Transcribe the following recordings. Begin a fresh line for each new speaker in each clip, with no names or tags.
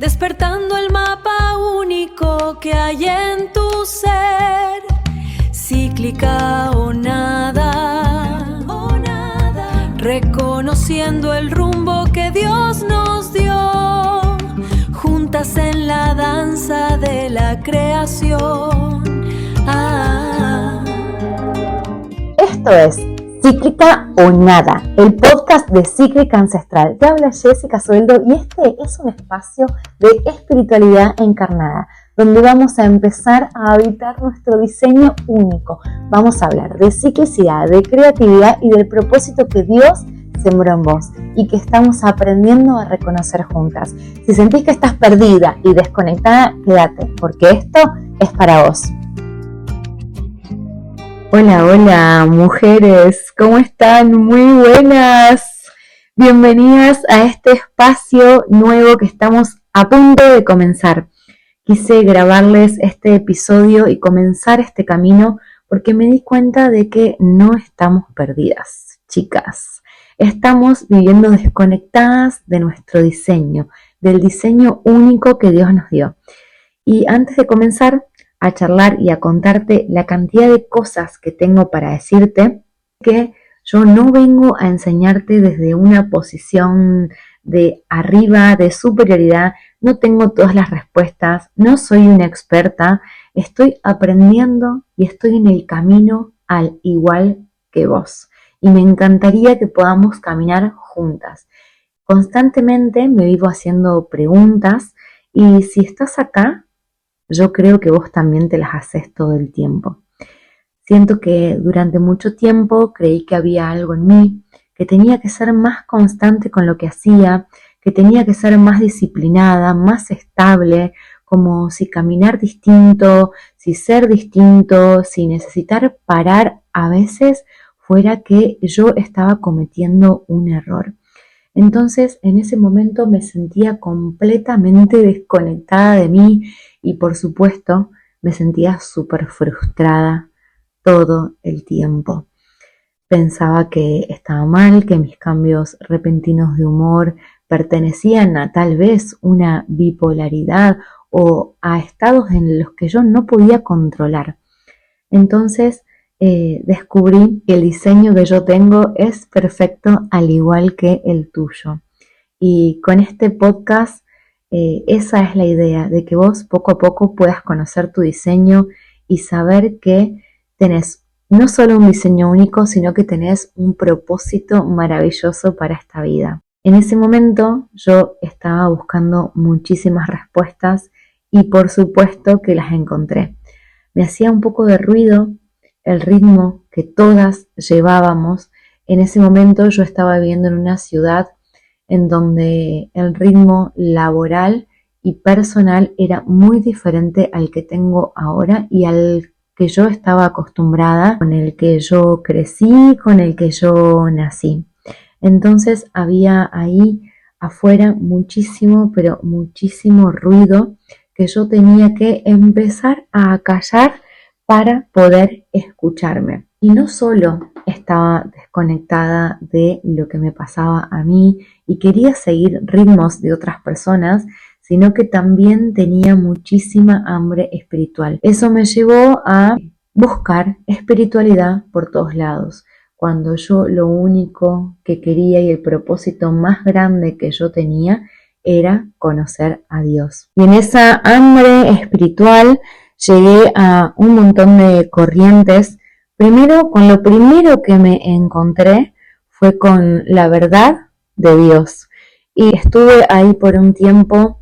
despertando el mapa único que hay en tu ser, cíclica o nada, reconociendo el rumbo que Dios nos dio, juntas en la danza de la creación.
Esto es Cíclica o Nada, el podcast de Cíclica Ancestral. Te habla Jessica Soeldo y este es un espacio de espiritualidad encarnada, donde vamos a empezar a habitar nuestro diseño único. Vamos a hablar de ciclicidad, de creatividad y del propósito que Dios sembró en vos y que estamos aprendiendo a reconocer juntas. Si sentís que estás perdida y desconectada, quédate, porque esto es para vos. Hola mujeres, ¿cómo están? Muy buenas. Bienvenidas a este espacio nuevo que estamos a punto de comenzar. Quise grabarles este episodio y comenzar este camino porque me di cuenta de que no estamos perdidas, chicas. Estamos viviendo desconectadas de nuestro diseño, del diseño único que Dios nos dio. Y antes de comenzar a charlar y a contarte la cantidad de cosas que tengo para decirte, que yo no vengo a enseñarte desde una posición de arriba, de superioridad, no tengo todas las respuestas, no soy una experta, estoy aprendiendo y estoy en el camino al igual que vos. Y me encantaría que podamos caminar juntas. Constantemente me vivo haciendo preguntas y si estás acá, yo creo que vos también te las haces todo el tiempo. Siento que durante mucho tiempo creí que había algo en mí, que tenía que ser más constante con lo que hacía, que tenía que ser más disciplinada, más estable, como si caminar distinto, si ser distinto, si necesitar parar a veces fuera que yo estaba cometiendo un error. Entonces, en ese momento me sentía completamente desconectada de mí y, por supuesto, me sentía súper frustrada todo el tiempo. Pensaba que estaba mal, que mis cambios repentinos de humor pertenecían a tal vez una bipolaridad o a estados en los que yo no podía controlar. Entonces, descubrí que el diseño que yo tengo es perfecto al igual que el tuyo. Y con este podcast, esa es la idea, de que vos poco a poco puedas conocer tu diseño y saber que tenés no solo un diseño único, sino que tenés un propósito maravilloso para esta vida. En ese momento yo estaba buscando muchísimas respuestas y por supuesto que las encontré. Me hacía un poco de ruido el ritmo que todas llevábamos. En ese momento yo estaba viviendo en una ciudad en donde el ritmo laboral y personal era muy diferente al que tengo ahora y al que yo estaba acostumbrada, con el que yo crecí, con el que yo nací. Entonces había ahí afuera muchísimo, pero muchísimo ruido que yo tenía que empezar a acallar para poder escucharme. Y no solo estaba desconectada de lo que me pasaba a mí y quería seguir ritmos de otras personas, sino que también tenía muchísima hambre espiritual. Eso me llevó a buscar espiritualidad por todos lados, cuando yo lo único que quería y el propósito más grande que yo tenía era conocer a Dios. Y en esa hambre espiritual llegué a un montón de corrientes. Primero, con lo primero que me encontré fue con la verdad de Dios. Y estuve ahí por un tiempo,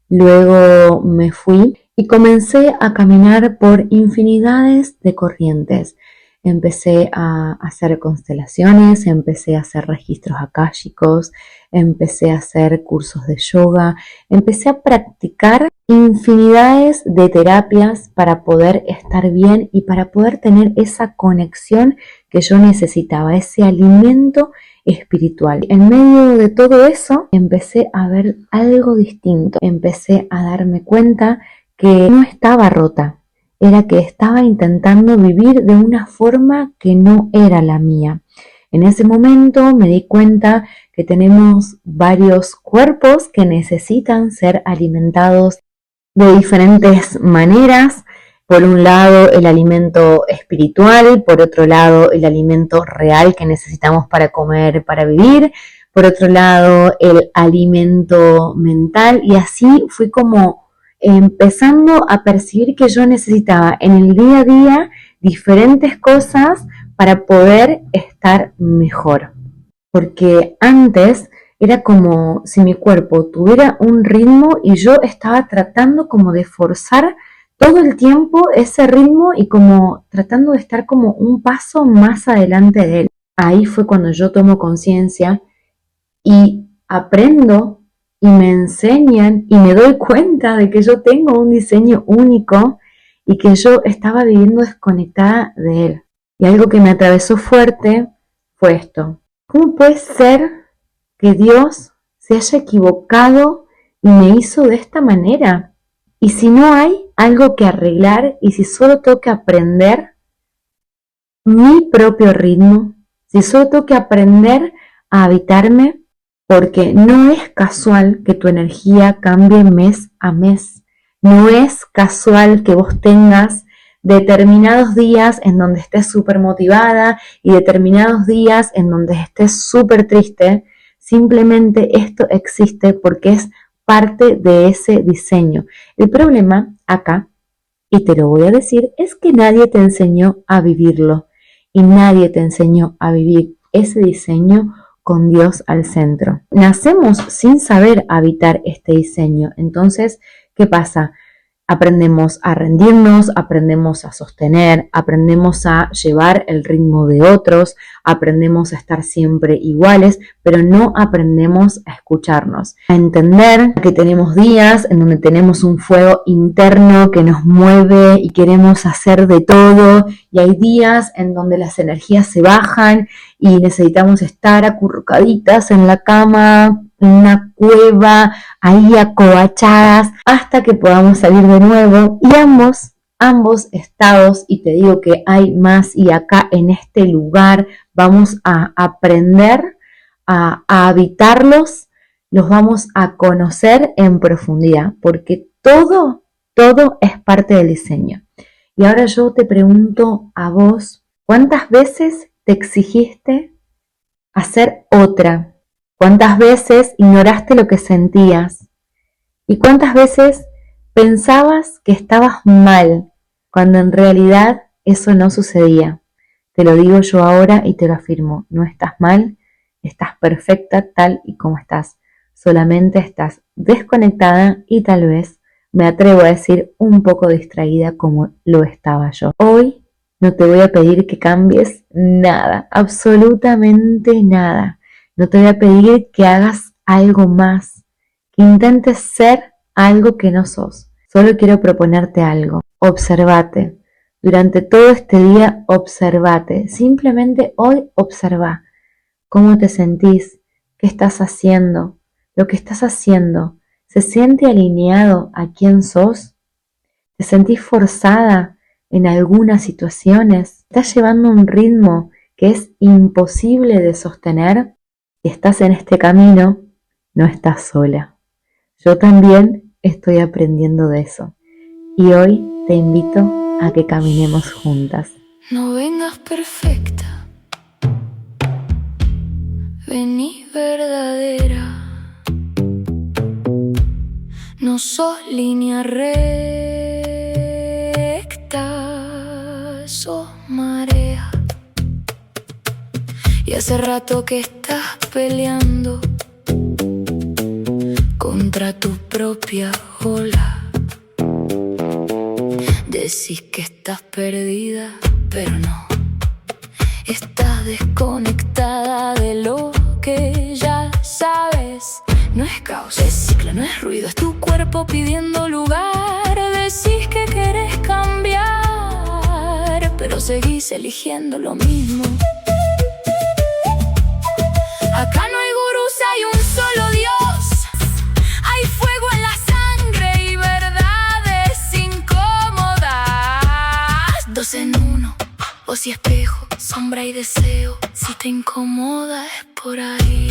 luego me fui y comencé a caminar por infinidades de corrientes. Empecé a hacer constelaciones, empecé a hacer registros akáshicos, empecé a hacer cursos de yoga, empecé a practicar infinidades de terapias para poder estar bien y para poder tener esa conexión que yo necesitaba, ese alimento espiritual. En medio de todo eso empecé a ver algo distinto, empecé a darme cuenta que no estaba rota, era que estaba intentando vivir de una forma que no era la mía. En ese momento me di cuenta que tenemos varios cuerpos que necesitan ser alimentados de diferentes maneras. Por un lado, el alimento espiritual, por otro lado, el alimento real que necesitamos para comer, para vivir, por otro lado, el alimento mental, y así fui como empezando a percibir que yo necesitaba en el día a día diferentes cosas para poder estar mejor. Porque antes era como si mi cuerpo tuviera un ritmo y yo estaba tratando como de forzar todo el tiempo ese ritmo y como tratando de estar como un paso más adelante de él. Ahí fue cuando yo tomo conciencia y aprendo y me enseñan y me doy cuenta de que yo tengo un diseño único y que yo estaba viviendo desconectada de él. Y algo que me atravesó fuerte fue esto. ¿Cómo puede ser que Dios se haya equivocado y me hizo de esta manera? Y si no hay algo que arreglar y si solo tengo que aprender mi propio ritmo, si solo tengo que aprender a habitarme, porque no es casual que tu energía cambie mes a mes. No es casual que vos tengas determinados días en donde estés súper motivada y determinados días en donde estés súper triste. Simplemente esto existe porque es parte de ese diseño. El problema acá, y te lo voy a decir, es que nadie te enseñó a vivirlo y nadie te enseñó a vivir ese diseño con Dios al centro. Nacemos sin saber habitar este diseño. Entonces, ¿qué pasa? Aprendemos a rendirnos, aprendemos a sostener, aprendemos a llevar el ritmo de otros, aprendemos a estar siempre iguales, pero no aprendemos a escucharnos, a entender que tenemos días en donde tenemos un fuego interno que nos mueve y queremos hacer de todo, y hay días en donde las energías se bajan y necesitamos estar acurrucaditas en la cama, en una cueva, ahí acobachadas, hasta que podamos salir de nuevo. Y ambos estados, y te digo que hay más, y acá en este lugar vamos a aprender a habitarlos, los vamos a conocer en profundidad, porque todo es parte del diseño. Y ahora yo te pregunto a vos, ¿cuántas veces te exigiste hacer otra? ¿Cuántas veces ignoraste lo que sentías? ¿Y cuántas veces pensabas que estabas mal cuando en realidad eso no sucedía? Te lo digo yo ahora y te lo afirmo. No estás mal, estás perfecta tal y como estás. Solamente estás desconectada y tal vez, me atrevo a decir, un poco distraída como lo estaba yo. Hoy no te voy a pedir que cambies nada, absolutamente nada. No te voy a pedir que hagas algo más, que intentes ser algo que no sos. Solo quiero proponerte algo. Observate. Durante todo este día, observate. Simplemente hoy observa cómo te sentís, qué estás haciendo. Lo que estás haciendo, ¿se siente alineado a quién sos? ¿Te sentís forzada en algunas situaciones? ¿Estás llevando un ritmo que es imposible de sostener? Si estás en este camino, no estás sola. Yo también estoy aprendiendo de eso. Y hoy te invito a que caminemos juntas.
No vengas perfecta, vení verdadera. No sos línea recta, sos marea. Y hace rato que estás peleando contra tu propia ola. Decís que estás perdida, pero no. Estás desconectada de lo que ya sabes. No es caos, es ciclo, no es ruido. Es tu cuerpo pidiendo lugar. Decís que querés cambiar, pero seguís eligiendo lo mismo. Acá no hay gurús, hay un solo Dios. Hay fuego en la sangre y verdades incómodas. Dos en uno, voz y espejo, sombra y deseo. Si te incomoda, por ahí.